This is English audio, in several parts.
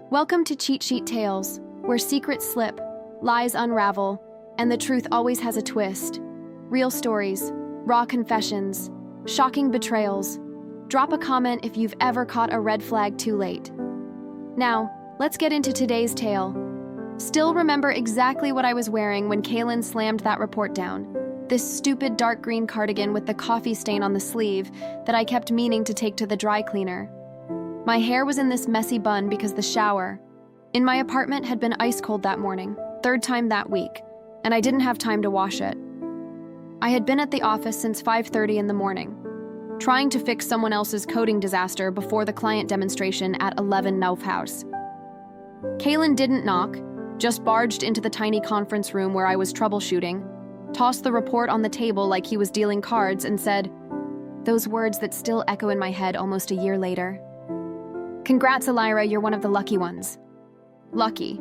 Welcome to Cheat Sheet Tales, where secrets slip, lies unravel, and the truth always has a twist. Real stories, raw confessions, shocking betrayals. Drop a comment if you've ever caught a red flag too late. Now, let's get into today's tale. Still remember exactly what I was wearing when Kaylin slammed that report down. This stupid dark green cardigan with the coffee stain on the sleeve that I kept meaning to take to the dry cleaner. My hair was in this messy bun because the shower in my apartment had been ice cold that morning, third time that week, and I didn't have time to wash it. I had been at the office since 5:30 in the morning, trying to fix someone else's coding disaster before the client demonstration at 11 Nauf House. Kaylin didn't knock, just barged into the tiny conference room where I was troubleshooting, tossed the report on the table like he was dealing cards, and said, those words that still echo in my head almost a year later. Congrats, Elira, you're one of the lucky ones. Lucky.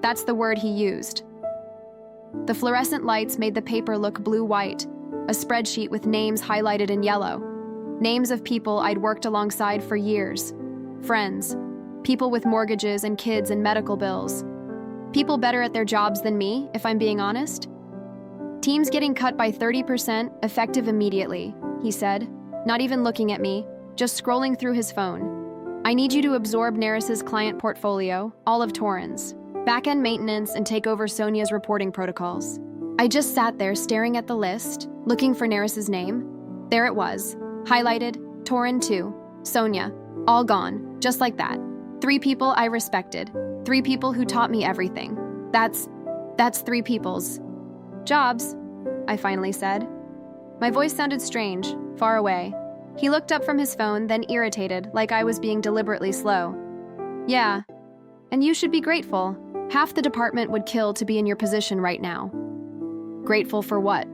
That's the word he used. The fluorescent lights made the paper look blue-white, a spreadsheet with names highlighted in yellow. Names of people I'd worked alongside for years. Friends. People with mortgages and kids and medical bills. People better at their jobs than me, if I'm being honest. Teams getting cut by 30%, effective immediately, he said, not even looking at me, just scrolling through his phone. I need you to absorb Neris's client portfolio, all of Torrens, back-end maintenance, and take over Sonia's reporting protocols. I just sat there staring at the list, looking for Neris's name. There it was, highlighted, Torren 2, Sonia, all gone, just like that. 3 people I respected, 3 people who taught me everything. That's 3 people's jobs, I finally said. My voice sounded strange, far away. He looked up from his phone, then irritated, like I was being deliberately slow. Yeah, and you should be grateful. Half the department would kill to be in your position right now. Grateful for what?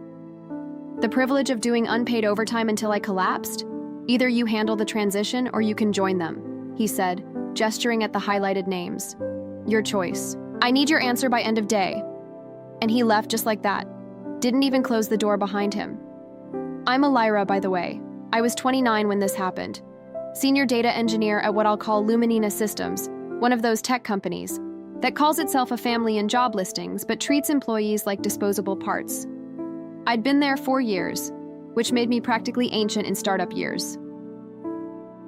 The privilege of doing unpaid overtime until I collapsed? Either you handle the transition or you can join them, he said, gesturing at the highlighted names. Your choice. I need your answer by end of day. And he left just like that. Didn't even close the door behind him. I'm Elira, by the way. I was 29 when this happened. Senior data engineer at what I'll call Luminina Systems, one of those tech companies that calls itself a family in job listings but treats employees like disposable parts. I'd been there 4 years, which made me practically ancient in startup years.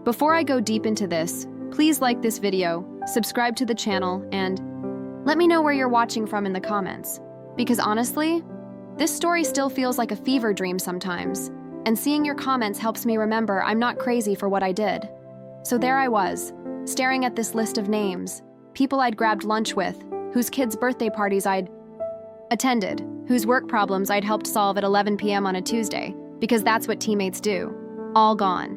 Before I go deep into this, please like this video, subscribe to the channel, and let me know where you're watching from in the comments. Because honestly, this story still feels like a fever dream sometimes. And seeing your comments helps me remember I'm not crazy for what I did. So there I was, staring at this list of names, people I'd grabbed lunch with, whose kids' birthday parties I'd attended, whose work problems I'd helped solve at 11 p.m. on a Tuesday, because that's what teammates do. All gone.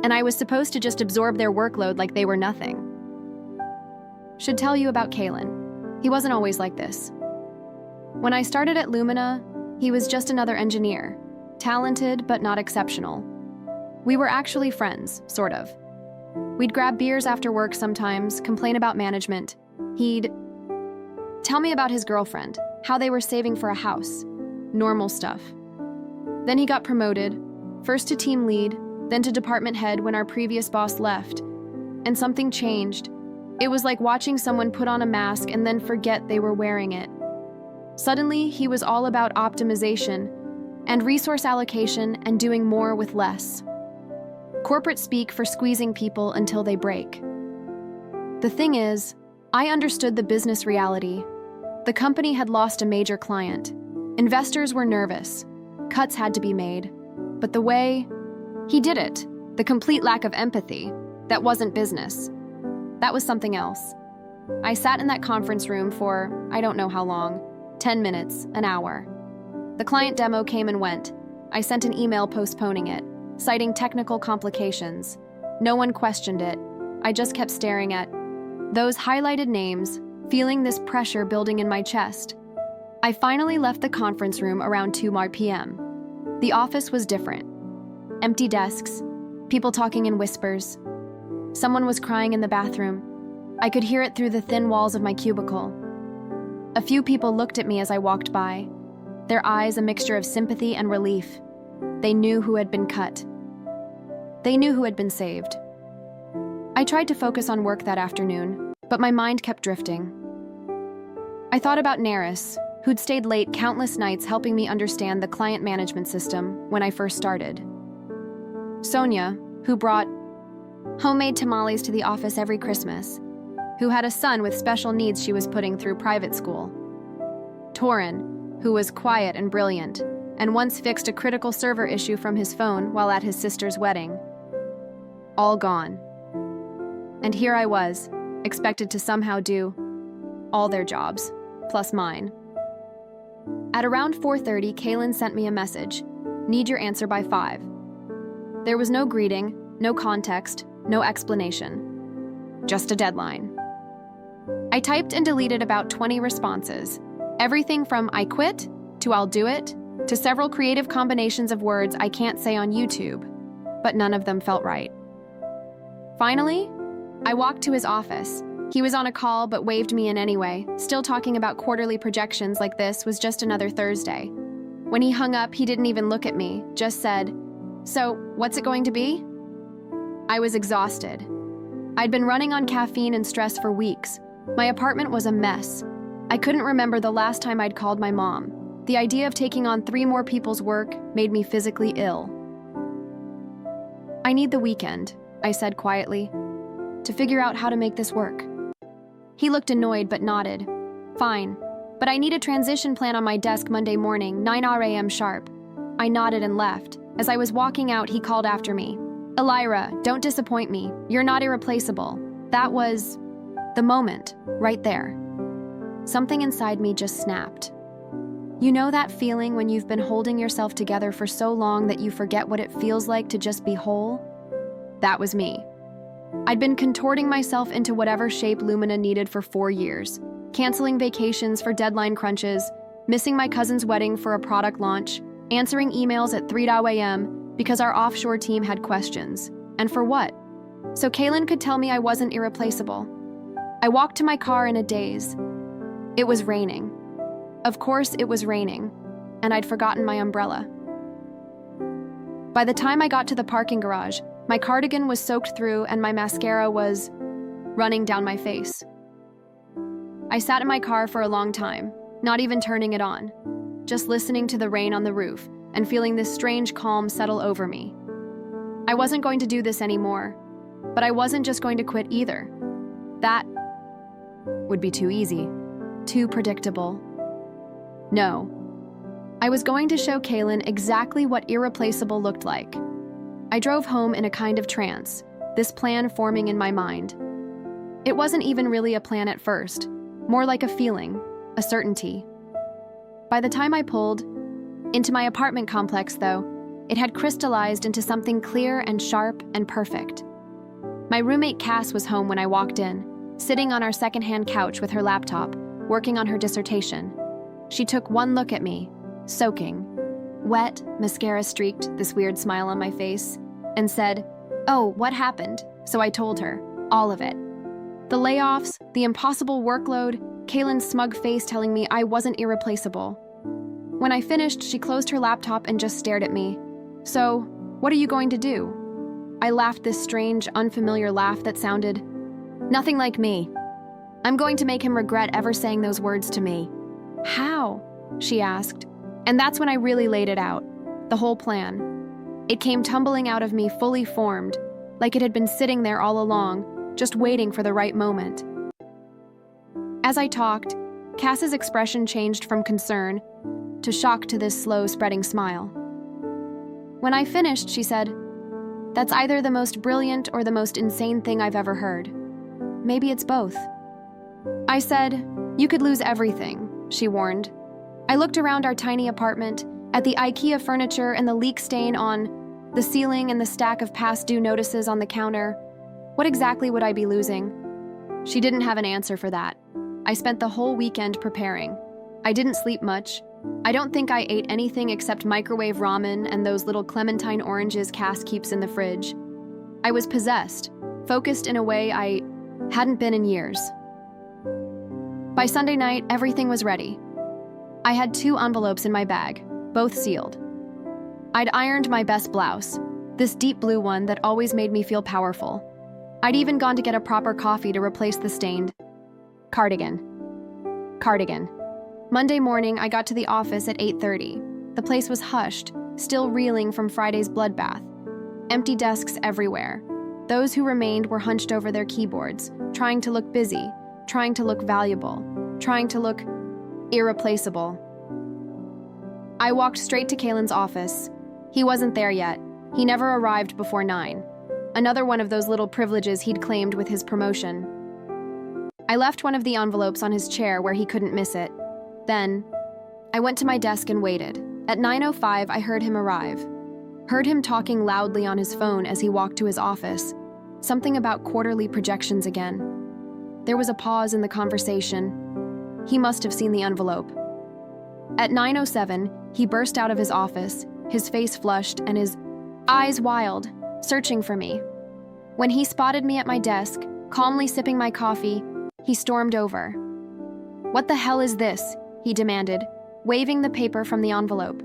And I was supposed to just absorb their workload like they were nothing. Should tell you about Kaylin. He wasn't always like this. When I started at Lumina, he was just another engineer. Talented, but not exceptional. We were actually friends, sort of. We'd grab beers after work sometimes, complain about management. He'd tell me about his girlfriend, how they were saving for a house. Normal stuff. Then he got promoted, first to team lead, then to department head when our previous boss left. And something changed. It was like watching someone put on a mask and then forget they were wearing it. Suddenly, he was all about optimization, and resource allocation and doing more with less. Corporate speak for squeezing people until they break. The thing is, I understood the business reality. The company had lost a major client. Investors were nervous. Cuts had to be made. But the way he did it, the complete lack of empathy, that wasn't business. That was something else. I sat in that conference room for, I don't know how long, 10 minutes, an hour. The client demo came and went. I sent an email postponing it, citing technical complications. No one questioned it. I just kept staring at those highlighted names, feeling this pressure building in my chest. I finally left the conference room around 2 p.m. The office was different. Empty desks, people talking in whispers. Someone was crying in the bathroom. I could hear it through the thin walls of my cubicle. A few people looked at me as I walked by. Their eyes a mixture of sympathy and relief. They knew who had been cut. They knew who had been saved. I tried to focus on work that afternoon, but my mind kept drifting. I thought about Neris, who'd stayed late countless nights helping me understand the client management system when I first started. Sonia, who brought homemade tamales to the office every Christmas, who had a son with special needs she was putting through private school. Torin, who was quiet and brilliant, and once fixed a critical server issue from his phone while at his sister's wedding. All gone. And here I was, expected to somehow do all their jobs, plus mine. At around 4:30, Kaylin sent me a message. Need your answer by 5. There was no greeting, no context, no explanation. Just a deadline. I typed and deleted about 20 responses. Everything from I quit, to I'll do it, to several creative combinations of words I can't say on YouTube, but none of them felt right. Finally, I walked to his office. He was on a call but waved me in anyway, still talking about quarterly projections like this was just another Thursday. When he hung up, he didn't even look at me, just said, "So, what's it going to be?" I was exhausted. I'd been running on caffeine and stress for weeks. My apartment was a mess. I couldn't remember the last time I'd called my mom. The idea of taking on 3 more people's work made me physically ill. "I need the weekend," I said quietly, "to figure out how to make this work." He looked annoyed but nodded. "Fine, but I need a transition plan on my desk Monday morning, 9 a.m. sharp." I nodded and left. As I was walking out, he called after me. "Elira, don't disappoint me. You're not irreplaceable." That was the moment, right there. Something inside me just snapped. You know that feeling when you've been holding yourself together for so long that you forget what it feels like to just be whole? That was me. I'd been contorting myself into whatever shape Lumina needed for 4 years, canceling vacations for deadline crunches, missing my cousin's wedding for a product launch, answering emails at 3 a.m. because our offshore team had questions. And for what? So Kaylin could tell me I wasn't irreplaceable. I walked to my car in a daze. It was raining. Of course it was raining, and I'd forgotten my umbrella. By the time I got to the parking garage, my cardigan was soaked through and my mascara was running down my face. I sat in my car for a long time, not even turning it on, just listening to the rain on the roof and feeling this strange calm settle over me. I wasn't going to do this anymore, but I wasn't just going to quit either. That would be too easy, too predictable. No. I was going to show Kaylin exactly what irreplaceable looked like. I drove home in a kind of trance, this plan forming in my mind. It wasn't even really a plan at first, more like a feeling, a certainty. By the time I pulled into my apartment complex, though, it had crystallized into something clear and sharp and perfect. My roommate Cass was home when I walked in, sitting on our secondhand couch with her laptop, working on her dissertation. She took one look at me, soaking, wet, mascara streaked, this weird smile on my face, and said, "Oh, what happened?" So I told her, all of it. The layoffs, the impossible workload, Kaylin's smug face telling me I wasn't irreplaceable. When I finished, she closed her laptop and just stared at me. "So, what are you going to do?" I laughed this strange, unfamiliar laugh that sounded nothing like me. "I'm going to make him regret ever saying those words to me." "How?" she asked. And that's when I really laid it out, the whole plan. It came tumbling out of me fully formed, like it had been sitting there all along, just waiting for the right moment. As I talked, Cass's expression changed from concern to shock to this slow spreading smile. When I finished, she said, "That's either the most brilliant or the most insane thing I've ever heard. Maybe it's both." I said, "You could lose everything," she warned. I looked around our tiny apartment, at the IKEA furniture and the leak stain on the ceiling and the stack of past due notices on the counter. What exactly would I be losing? She didn't have an answer for that. I spent the whole weekend preparing. I didn't sleep much. I don't think I ate anything except microwave ramen and those little clementine oranges Cass keeps in the fridge. I was possessed, focused in a way I hadn't been in years. By Sunday night, everything was ready. I had 2 envelopes in my bag, both sealed. I'd ironed my best blouse, this deep blue one that always made me feel powerful. I'd even gone to get a proper coffee to replace the stained cardigan. Monday morning, I got to the office at 8:30. The place was hushed, still reeling from Friday's bloodbath. Empty desks everywhere. Those who remained were hunched over their keyboards, trying to look busy, trying to look valuable, trying to look irreplaceable. I walked straight to Kalen's office. He wasn't there yet. He never arrived before 9. Another one of those little privileges he'd claimed with his promotion. I left one of the envelopes on his chair where he couldn't miss it. Then, I went to my desk and waited. At 9:05, I heard him arrive. Heard him talking loudly on his phone as he walked to his office. Something about quarterly projections again. There was a pause in the conversation. He must have seen the envelope. At 9:07, he burst out of his office, his face flushed and his eyes wild, searching for me. When he spotted me at my desk, calmly sipping my coffee, he stormed over. "What the hell is this?" he demanded, waving the paper from the envelope.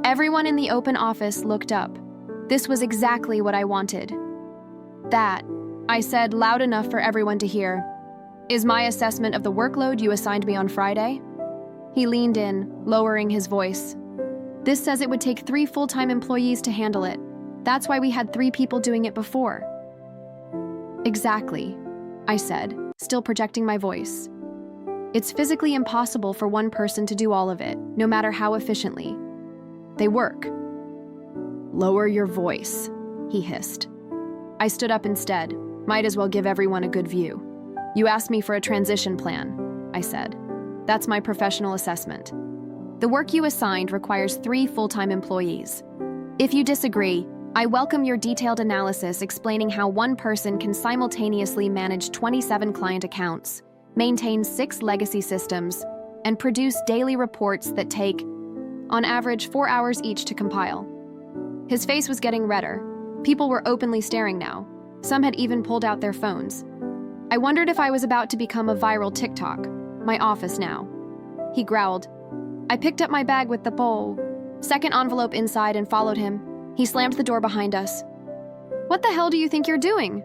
Everyone in the open office looked up. This was exactly what I wanted. "That," I said loud enough for everyone to hear, "is my assessment of the workload you assigned me on Friday." He leaned in, lowering his voice. "This says it would take 3 full-time employees to handle it. That's why we had 3 people doing it before." "Exactly," I said, still projecting my voice. "It's physically impossible for one person to do all of it, no matter how efficiently. They work." "Lower your voice," he hissed. I stood up instead. Might as well give everyone a good view. "You asked me for a transition plan," I said. "That's my professional assessment. The work you assigned requires 3 full-time employees. If you disagree, I welcome your detailed analysis explaining how one person can simultaneously manage 27 client accounts, maintain 6 legacy systems, and produce daily reports that take, on average, 4 hours each to compile." His face was getting redder. People were openly staring now. Some had even pulled out their phones. I wondered if I was about to become a viral TikTok. My office now. He growled. I picked up my bag with the second envelope inside and followed him. He slammed the door behind us. "What the hell do you think you're doing?"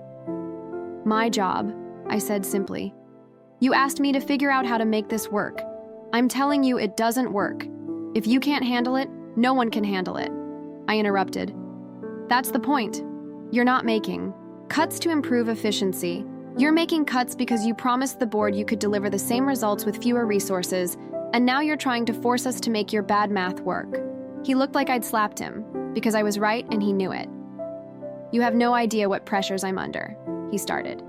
"My job," I said simply. "You asked me to figure out how to make this work. I'm telling you it doesn't work. If you can't handle it, no one can handle it." I interrupted. "That's the point. You're not making cuts to improve efficiency. You're making cuts because you promised the board you could deliver the same results with fewer resources, and now you're trying to force us to make your bad math work." He looked like I'd slapped him, because I was right and he knew it. "You have no idea what pressures I'm under," he started.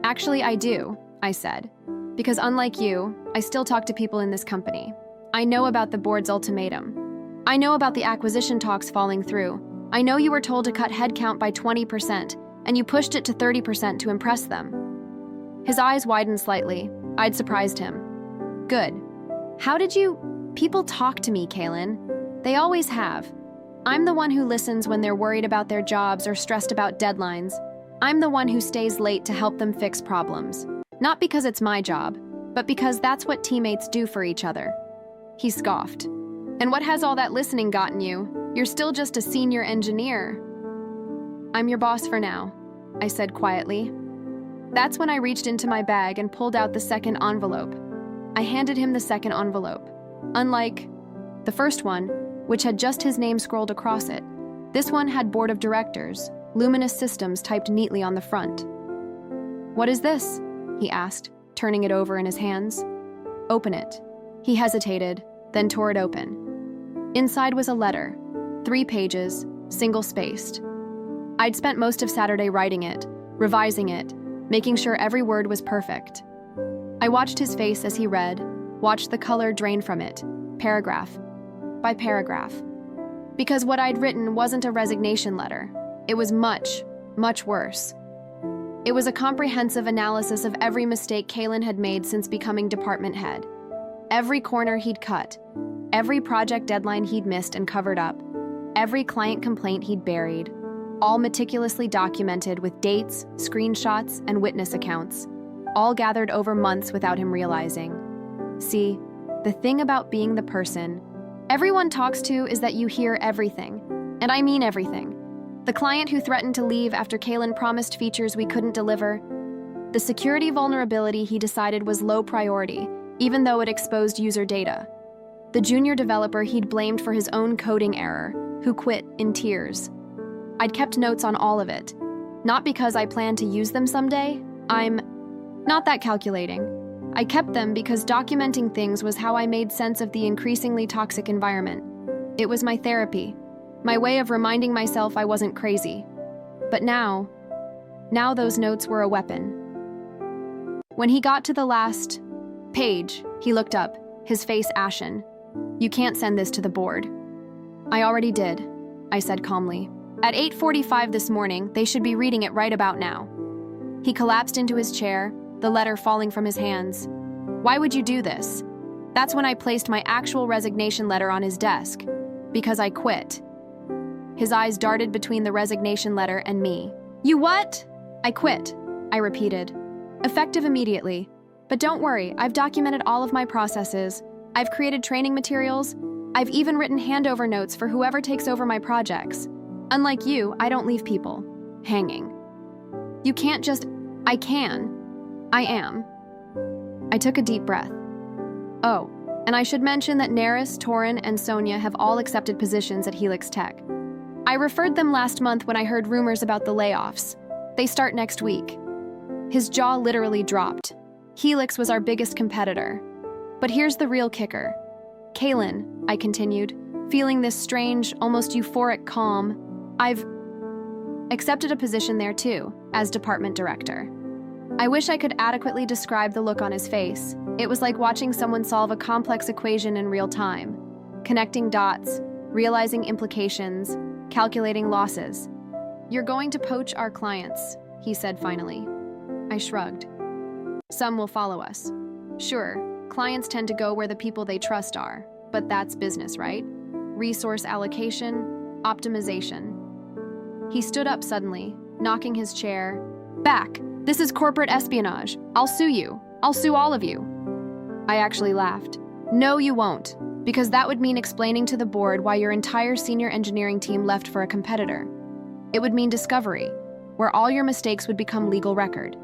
"Actually, I do," I said, "because unlike you, I still talk to people in this company. I know about the board's ultimatum. I know about the acquisition talks falling through. I know you were told to cut headcount by 20%, and you pushed it to 30% to impress them." His eyes widened slightly. I'd surprised him. "Good. How did you—" "People talk to me, Kalen. They always have. I'm the one who listens when they're worried about their jobs or stressed about deadlines. I'm the one who stays late to help them fix problems. Not because it's my job, but because that's what teammates do for each other." He scoffed. "And what has all that listening gotten you? You're still just a senior engineer." "I'm your boss for now," I said quietly. That's when I reached into my bag and pulled out the second envelope. I handed him the second envelope. Unlike the first one, which had just his name scrolled across it, this one had Board of Directors, Luminous Systems typed neatly on the front. "What is this?" he asked, turning it over in his hands. "Open it." He hesitated, then tore it open. Inside was a letter, 3 pages, single-spaced. I'd spent most of Saturday writing it, revising it, making sure every word was perfect. I watched his face as he read, watched the color drain from it, paragraph by paragraph. Because what I'd written wasn't a resignation letter. It was much, much worse. It was a comprehensive analysis of every mistake Kalen had made since becoming department head. Every corner he'd cut, every project deadline he'd missed and covered up, every client complaint he'd buried, all meticulously documented with dates, screenshots, and witness accounts, all gathered over months without him realizing. See, the thing about being the person everyone talks to is that you hear everything, and I mean everything. The client who threatened to leave after Kalen promised features we couldn't deliver. The security vulnerability he decided was low priority, even though it exposed user data. The junior developer he'd blamed for his own coding error, who quit in tears. I'd kept notes on all of it. Not because I planned to use them someday. I'm not that calculating. I kept them because documenting things was how I made sense of the increasingly toxic environment. It was my therapy, my way of reminding myself I wasn't crazy. But now those notes were a weapon. When he got to the last page, he looked up, his face ashen. "You can't send this to the board." "I already did," I said calmly. "At 8:45 this morning, they should be reading it right about now." He collapsed into his chair, the letter falling from his hands. "Why would you do this?" That's when I placed my actual resignation letter on his desk. "Because I quit." His eyes darted between the resignation letter and me. "You what?" "I quit," I repeated. "Effective immediately. But don't worry, I've documented all of my processes. I've created training materials. I've even written handover notes for whoever takes over my projects. Unlike you, I don't leave people hanging. You can't just, I can. I am." I took a deep breath. Oh, and I should mention that Neris, Torin, and Sonia have all accepted positions at Helix Tech. I referred them last month when I heard rumors about the layoffs. They start next week. His jaw literally dropped. Helix was our biggest competitor. But here's the real kicker. Kalen, I continued, feeling this strange, almost euphoric calm, I've accepted a position there too, as department director. I wish I could adequately describe the look on his face. It was like watching someone solve a complex equation in real time, connecting dots, realizing implications, calculating losses. "You're going to poach our clients," he said finally. I shrugged. "Some will follow us." "Sure, clients tend to go where the people they trust are, but that's business, right? Resource allocation, optimization." He stood up suddenly, knocking his chair back. "This is corporate espionage. I'll sue you. I'll sue all of you." I actually laughed. "No, you won't, because that would mean explaining to the board why your entire senior engineering team left for a competitor. It would mean discovery, where all your mistakes would become legal record.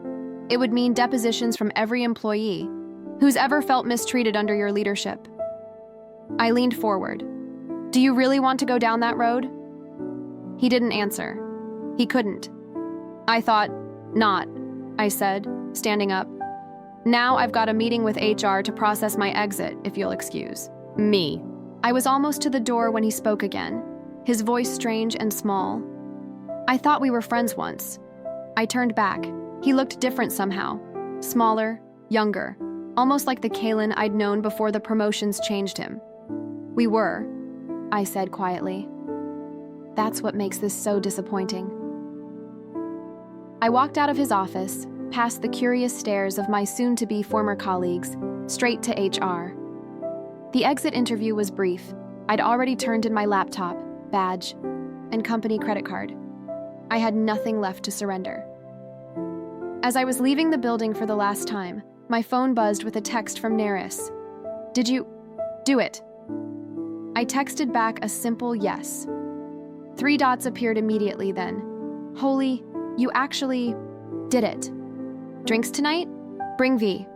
It would mean depositions from every employee who's ever felt mistreated under your leadership." I leaned forward. "Do you really want to go down that road?" He didn't answer. He couldn't. "I thought not," I said, standing up. "Now I've got a meeting with HR to process my exit, if you'll excuse me." I was almost to the door when he spoke again, his voice strange and small. "I thought we were friends once." I turned back. He looked different somehow. Smaller, younger, almost like the Kalen I'd known before the promotions changed him. "We were," I said quietly. "That's what makes this so disappointing." I walked out of his office, past the curious stares of my soon-to-be former colleagues, straight to HR. The exit interview was brief. I'd already turned in my laptop, badge, and company credit card. I had nothing left to surrender. As I was leaving the building for the last time, my phone buzzed with a text from Neris. "Did you do it?" I texted back a simple yes. 3 dots appeared immediately then. "Holy, you actually did it. Drinks tonight? Bring V."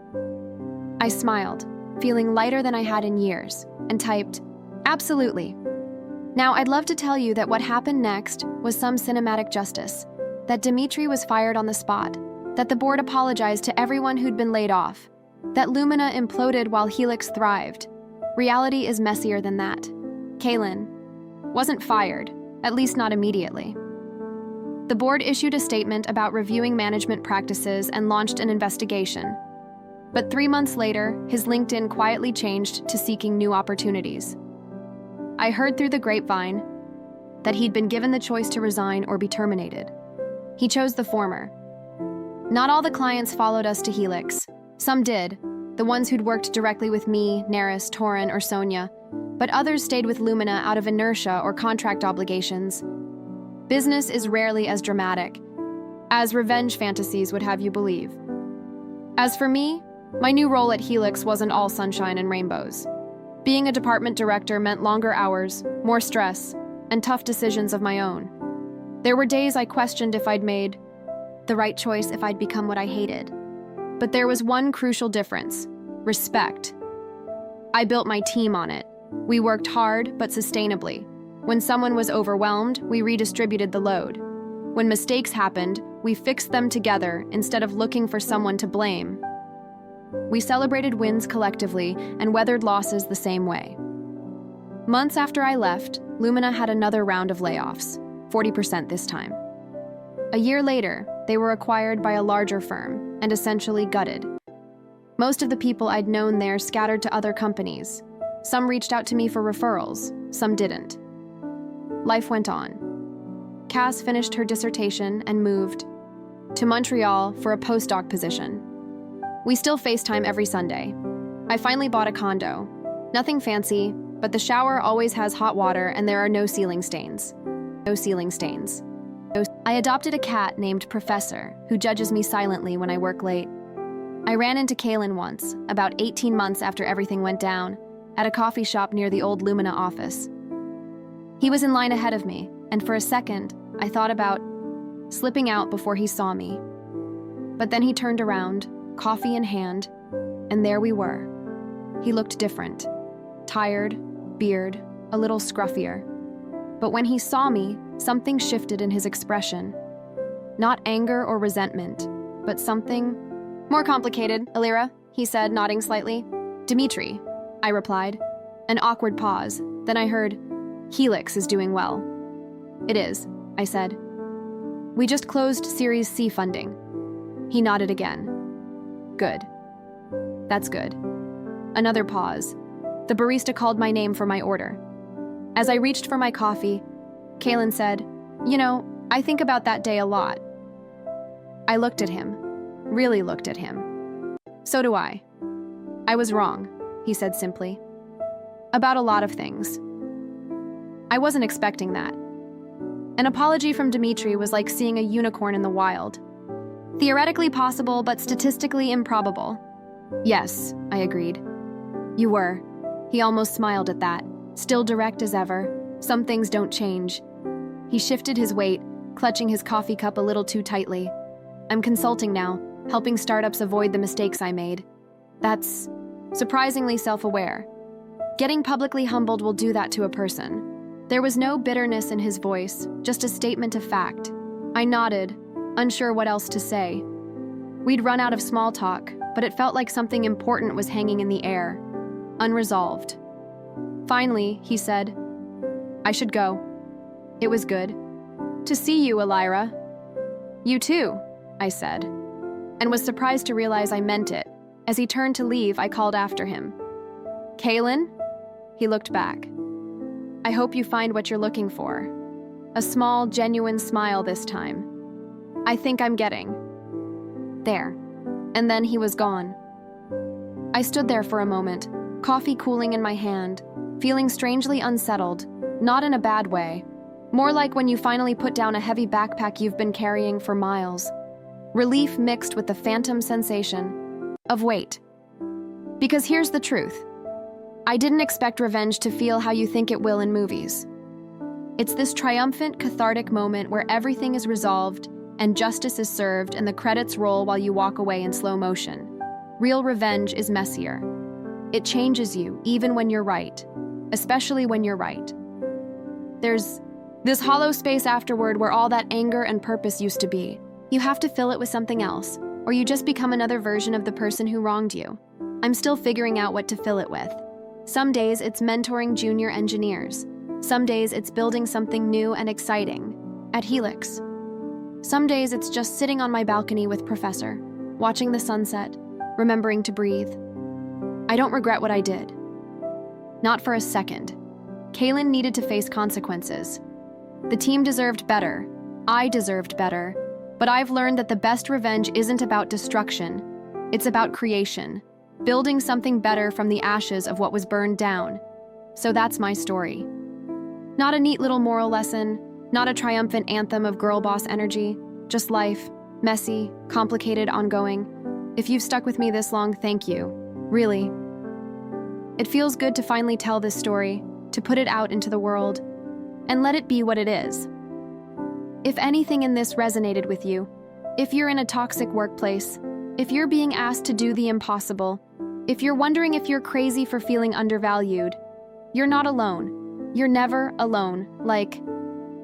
I smiled, feeling lighter than I had in years, and typed, "Absolutely." Now, I'd love to tell you that what happened next was some cinematic justice, that Dimitri was fired on the spot, that the board apologized to everyone who'd been laid off, that Lumina imploded while Helix thrived. Reality is messier than that. Kalen wasn't fired, at least not immediately. The board issued a statement about reviewing management practices and launched an investigation. But 3 months later, his LinkedIn quietly changed to seeking new opportunities. I heard through the grapevine that he'd been given the choice to resign or be terminated. He chose the former. Not all the clients followed us to Helix. Some did, the ones who'd worked directly with me, Neris, Torin, or Sonia, but others stayed with Lumina out of inertia or contract obligations. Business is rarely as dramatic as revenge fantasies would have you believe. As for me, my new role at Helix wasn't all sunshine and rainbows. Being a department director meant longer hours, more stress, and tough decisions of my own. There were days I questioned if I'd made the right choice, if I'd become what I hated. But there was one crucial difference: respect. I built my team on it. We worked hard, but sustainably. When someone was overwhelmed, we redistributed the load. When mistakes happened, we fixed them together instead of looking for someone to blame. We celebrated wins collectively and weathered losses the same way. Months after I left, Lumina had another round of layoffs, 40% this time. A year later, they were acquired by a larger firm and essentially gutted. Most of the people I'd known there scattered to other companies. Some reached out to me for referrals, some didn't. Life went on. Cass finished her dissertation and moved to Montreal for a postdoc position. We still FaceTime every Sunday. I finally bought a condo. Nothing fancy, but the shower always has hot water and there are no ceiling stains. No ceiling stains. I adopted a cat named Professor, who judges me silently when I work late. I ran into Kaylin once, about 18 months after everything went down, at a coffee shop near the old Lumina office. He was in line ahead of me, and for a second, I thought about slipping out before he saw me. But then he turned around, coffee in hand, and there we were. He looked different. Tired, beard, a little scruffier. But when he saw me, something shifted in his expression. Not anger or resentment, but something more complicated. Alira, he said, nodding slightly. Dimitri, I replied. An awkward pause. Then I heard, Helix is doing well. It is, I said. We just closed Series C funding. He nodded again. Good. That's good. Another pause. The barista called my name for my order. As I reached for my coffee, Kaylin said, You know, I think about that day a lot. I looked at him. Really looked at him. So do I. I was wrong, he said simply. About a lot of things. I wasn't expecting that. An apology from Dimitri was like seeing a unicorn in the wild. Theoretically possible, but statistically improbable. Yes, I agreed. You were. He almost smiled at that, still direct as ever. Some things don't change. He shifted his weight, clutching his coffee cup a little too tightly. I'm consulting now, helping startups avoid the mistakes I made. That's surprisingly self-aware. Getting publicly humbled will do that to a person. There was no bitterness in his voice, just a statement of fact. I nodded, unsure what else to say. We'd run out of small talk, but it felt like something important was hanging in the air, unresolved. Finally, he said, I should go. It was good to see you, Alira. You too, I said, and was surprised to realize I meant it. As he turned to leave, I called after him. Kaylin? He looked back. I hope you find what you're looking for. A small, genuine smile this time. I think I'm getting there. And then he was gone. I stood there for a moment, coffee cooling in my hand, feeling strangely unsettled, not in a bad way, more like when you finally put down a heavy backpack you've been carrying for miles. Relief mixed with the phantom sensation of wait. Because here's the truth. I didn't expect revenge to feel how you think it will in movies. It's this triumphant, cathartic moment where everything is resolved and justice is served and the credits roll while you walk away in slow motion. Real revenge is messier. It changes you, even when you're right, especially when you're right. There's this hollow space afterward where all that anger and purpose used to be. You have to fill it with something else, or you just become another version of the person who wronged you. I'm still figuring out what to fill it with. Some days it's mentoring junior engineers. Some days it's building something new and exciting at Helix. Some days it's just sitting on my balcony with Professor, watching the sunset, remembering to breathe. I don't regret what I did. Not for a second. Kaylin needed to face consequences. The team deserved better. I deserved better. But I've learned that the best revenge isn't about destruction. It's about creation. Building something better from the ashes of what was burned down. So that's my story. Not a neat little moral lesson, not a triumphant anthem of girl boss energy, just life, messy, complicated, ongoing. If you've stuck with me this long, thank you. Really. It feels good to finally tell this story, to put it out into the world, and let it be what it is. If anything in this resonated with you, if you're in a toxic workplace, if you're being asked to do the impossible, if you're wondering if you're crazy for feeling undervalued, you're not alone. You're never alone. Like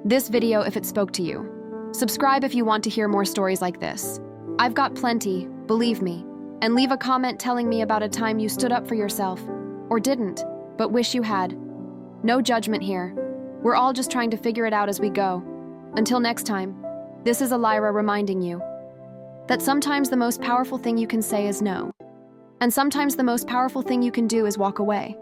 this video if it spoke to you. Subscribe if you want to hear more stories like this. I've got plenty, believe me. And leave a comment telling me about a time you stood up for yourself, or didn't, but wish you had. No judgment here. We're all just trying to figure it out as we go. Until next time, this is Elira reminding you that sometimes the most powerful thing you can say is no. And sometimes the most powerful thing you can do is walk away.